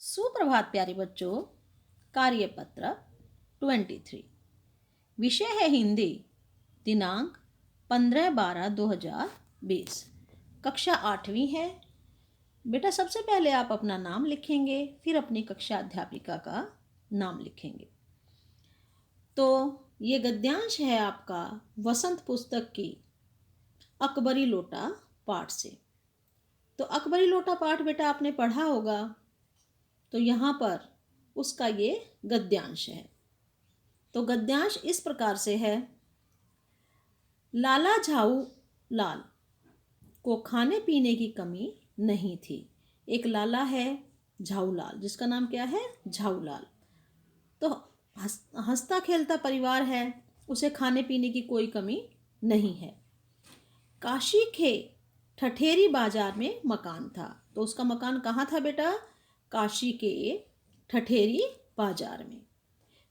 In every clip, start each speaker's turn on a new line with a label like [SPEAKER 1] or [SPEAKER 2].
[SPEAKER 1] सुप्रभात प्यारे बच्चों। कार्यपत्र 23 विषय है हिंदी। दिनांक 15/12/2020। कक्षा 8वीं है। बेटा सबसे पहले आप अपना नाम लिखेंगे, फिर अपनी कक्षा अध्यापिका का नाम लिखेंगे। तो ये गद्यांश है आपका वसंत पुस्तक की अकबरी लोटा पाठ से। तो अकबरी लोटा पाठ बेटा आपने पढ़ा होगा, तो यहाँ पर उसका ये गद्यांश है। तो गद्यांश इस प्रकार से है। लाला झाऊ लाल को खाने पीने की कमी नहीं थी। एक लाला है झाऊ लाल, जिसका नाम क्या है, झाऊ लाल। तो हंसता खेलता परिवार है, उसे खाने पीने की कोई कमी नहीं है। काशी के ठठेरी बाजार में मकान था। तो उसका मकान कहाँ था बेटा, काशी के ठठेरी बाजार में।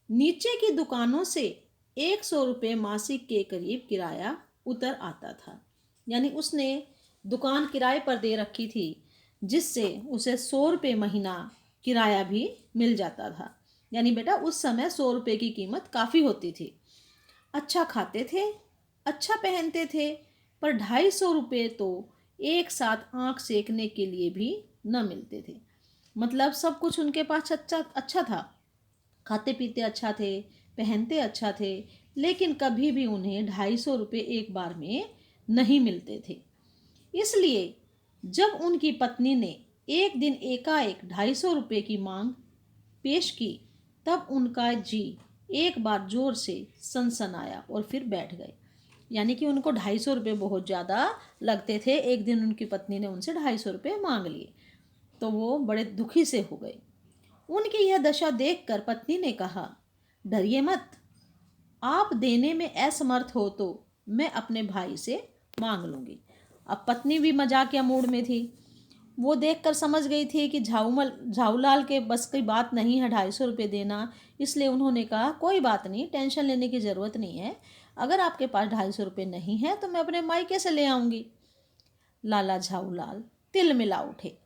[SPEAKER 1] नीचे की दुकानों से 100 रुपये मासिक के करीब किराया उतर आता था। यानी उसने दुकान किराए पर दे रखी थी, जिससे उसे 100 रुपये महीना किराया भी मिल जाता था। यानी बेटा उस समय 100 रुपये की कीमत काफ़ी होती थी। अच्छा खाते थे, अच्छा पहनते थे, पर 250 रुपये तो एक साथ आँख सेकने के लिए भी न मिलते थे। मतलब सब कुछ उनके पास अच्छा था, खाते पीते अच्छा थे, पहनते अच्छा थे, लेकिन कभी भी उन्हें 250 रुपये एक बार में नहीं मिलते थे। इसलिए जब उनकी पत्नी ने एक दिन एकाएक 250 रुपये की मांग पेश की, तब उनका जी एक बार जोर से सनसनाया और फिर बैठ गए। यानी कि उनको 250 रुपये बहुत ज़्यादा लगते थे। एक दिन उनकी पत्नी ने उनसे 250 रुपये मांग लिए, तो वो बड़े दुखी से हो गए। उनकी यह दशा देखकर पत्नी ने कहा, डरिए मत, आप देने में असमर्थ हो तो मैं अपने भाई से मांग लूँगी। अब पत्नी भी मजाकिया मूड में थी। वो देखकर समझ गई थी कि झाऊलाल के बस की बात नहीं है 250 रुपये देना। इसलिए उन्होंने कहा, कोई बात नहीं, टेंशन लेने की ज़रूरत नहीं है। अगर आपके पास 250 रुपये नहीं है तो मैं अपने मायके से ले आऊँगी। लाला झाऊलाल तिल मिला उठे।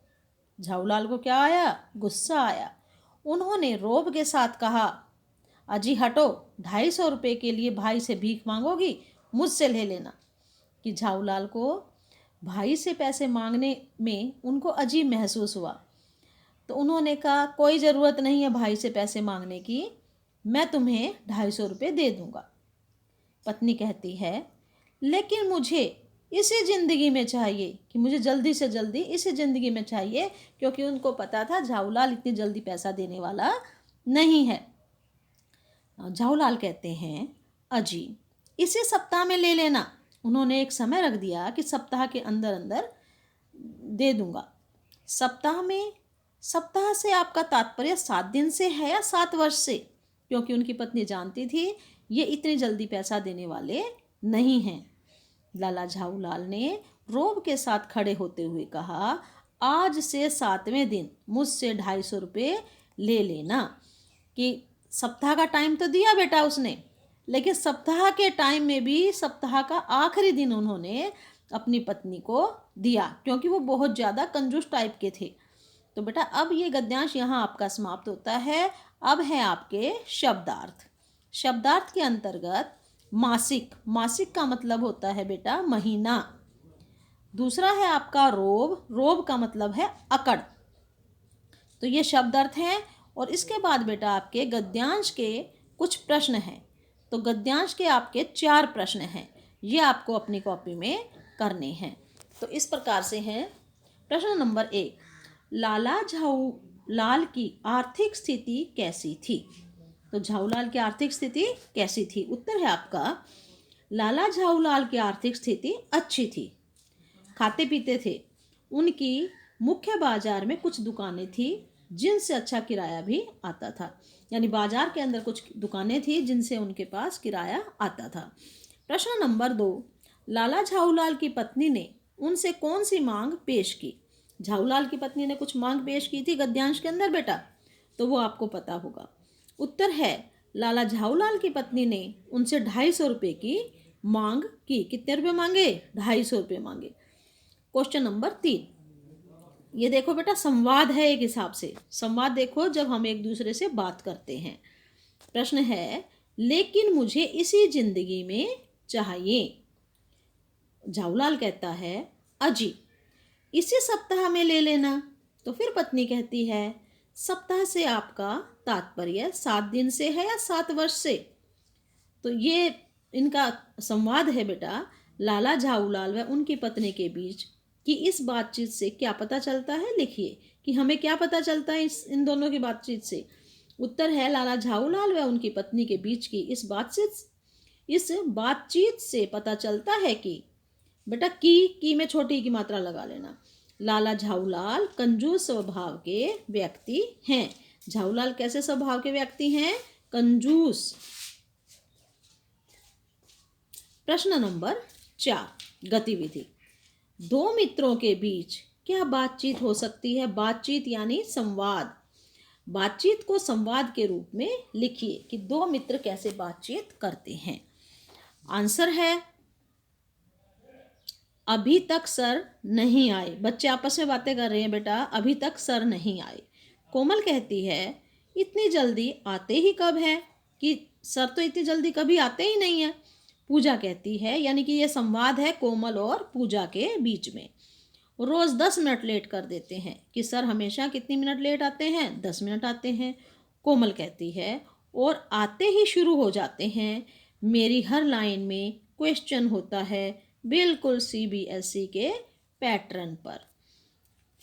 [SPEAKER 1] झाऊलाल को क्या आया, गुस्सा आया। उन्होंने रोब के साथ कहा, अजी हटो, 250 रुपये के लिए भाई से भीख मांगोगी, मुझसे ले लेना। कि झाऊलाल को भाई से पैसे मांगने में उनको अजीब महसूस हुआ। तो उन्होंने कहा, कोई ज़रूरत नहीं है भाई से पैसे मांगने की, मैं तुम्हें 250 रुपये दे दूँगा। पत्नी कहती है, लेकिन मुझे इसी ज़िंदगी में चाहिए, कि मुझे जल्दी से जल्दी इसी ज़िंदगी में चाहिए, क्योंकि उनको पता था झाऊलाल इतनी जल्दी पैसा देने वाला नहीं है। झाऊलाल कहते हैं, अजी इसी सप्ताह में ले लेना। उन्होंने एक समय रख दिया कि सप्ताह के अंदर अंदर दे दूंगा। सप्ताह से आपका तात्पर्य 7 दिन से है या 7 वर्ष से? क्योंकि उनकी पत्नी जानती थी ये इतनी जल्दी पैसा देने वाले नहीं हैं। लाला झाऊलाल ने रोब के साथ खड़े होते हुए कहा, आज से 7वें दिन मुझसे 250 रुपये ले लेना। कि सप्ताह का टाइम तो दिया बेटा उसने, लेकिन सप्ताह के टाइम में भी सप्ताह का आखिरी दिन उन्होंने अपनी पत्नी को दिया, क्योंकि वो बहुत ज़्यादा कंजूस टाइप के थे। तो बेटा अब ये गद्यांश यहाँ आपका समाप्त होता है। अब है आपके शब्दार्थ। शब्दार्थ के अंतर्गत मासिक, मासिक का मतलब होता है बेटा महीना। दूसरा है आपका रोब, रोब का मतलब है अकड़। तो ये शब्दार्थ हैं। और इसके बाद बेटा आपके गद्यांश के कुछ प्रश्न हैं। तो गद्यांश के आपके 4 प्रश्न हैं, ये आपको अपनी कॉपी में करने हैं। तो इस प्रकार से हैं। प्रश्न नंबर 1, लाला झाऊलाल की आर्थिक स्थिति कैसी थी? तो झाऊलाल की आर्थिक स्थिति कैसी थी? उत्तर है आपका, लाला झाऊलाल की आर्थिक स्थिति अच्छी थी, खाते पीते थे। उनकी मुख्य बाजार में कुछ दुकानें थी जिनसे अच्छा किराया भी आता था। यानी बाजार के अंदर कुछ दुकानें थी जिनसे उनके पास किराया आता था। प्रश्न नंबर 2, लाला झाऊलाल की पत्नी ने उनसे कौन सी मांग पेश की? झाऊलाल की पत्नी ने कुछ मांग पेश की थी गद्यांश के अंदर बेटा, तो वो आपको पता होगा। उत्तर है, लाला झाऊलाल की पत्नी ने उनसे 250 रुपये की मांग की। कितने रुपये मांगे? 250 रुपये मांगे। क्वेश्चन नंबर 3, ये देखो बेटा, संवाद है एक हिसाब से। संवाद देखो जब हम एक दूसरे से बात करते हैं। प्रश्न है, लेकिन मुझे इसी जिंदगी में चाहिए। झाऊलाल कहता है, अजी इसी सप्ताह में ले लेना। तो फिर पत्नी कहती है, सप्ताह से आपका तात्पर्य 7 दिन से है या 7 वर्ष से? तो ये इनका संवाद है बेटा, लाला झाऊलाल व उनकी पत्नी के बीच। कि इस बातचीत से क्या पता चलता है? लिखिए कि हमें क्या पता चलता है इन दोनों की बातचीत से। उत्तर है, लाला झाऊलाल व उनकी पत्नी के बीच की इस बातचीत से पता चलता है कि बेटा की में छोटी की मात्रा लगा लेना। लाला झाऊलाल कंजूस स्वभाव के व्यक्ति हैं। झाऊलाल कैसे स्वभाव के व्यक्ति हैं? कंजूस। प्रश्न नंबर 4, गतिविधि। दो मित्रों के बीच क्या बातचीत हो सकती है? बातचीत यानी संवाद। बातचीत को संवाद के रूप में लिखिए कि दो मित्र कैसे बातचीत करते हैं। आंसर है, अभी तक सर नहीं आए। बच्चे आपस में बातें कर रहे हैं बेटा, अभी तक सर नहीं आए। कोमल कहती है, इतनी जल्दी आते ही कब है? कि सर तो इतनी जल्दी कभी आते ही नहीं है। पूजा कहती है, यानी कि ये संवाद है कोमल और पूजा के बीच में, रोज़ 10 मिनट लेट कर देते हैं। कि सर हमेशा कितनी मिनट लेट आते हैं? 10 मिनट आते हैं। कोमल कहती है, और आते ही शुरू हो जाते हैं। मेरी हर लाइन में क्वेश्चन होता है, बिल्कुल CBSE के पैटर्न पर।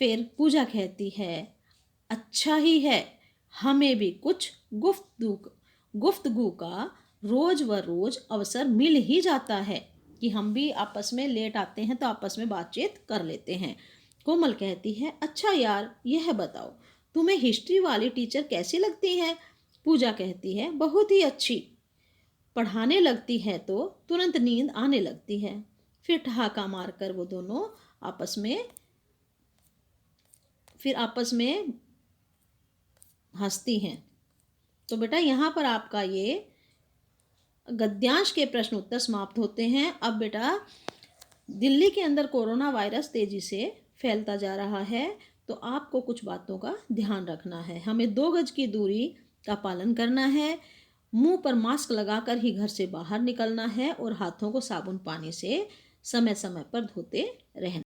[SPEAKER 1] फिर पूजा कहती है, अच्छा ही है, हमें भी कुछ गुफ्तगू का रोज व रोज अवसर मिल ही जाता है। कि हम भी आपस में लेट आते हैं तो आपस में बातचीत कर लेते हैं। कोमल कहती है, अच्छा यार, यह बताओ तुम्हें हिस्ट्री वाली टीचर कैसी लगती है? पूजा कहती है, बहुत ही अच्छी, पढ़ाने लगती है तो तुरंत नींद आने लगती है। फिर ठहाका मारकर वो दोनों आपस में हंसती हैं। तो बेटा यहाँ पर आपका ये गद्यांश के प्रश्न उत्तर समाप्त होते हैं। अब बेटा, दिल्ली के अंदर कोरोना वायरस तेजी से फैलता जा रहा है, तो आपको कुछ बातों का ध्यान रखना है। हमें 2 गज की दूरी का पालन करना है, मुंह पर मास्क लगाकर ही घर से बाहर निकलना है और हाथों को साबुन पानी से समय समय पर धोते रहना।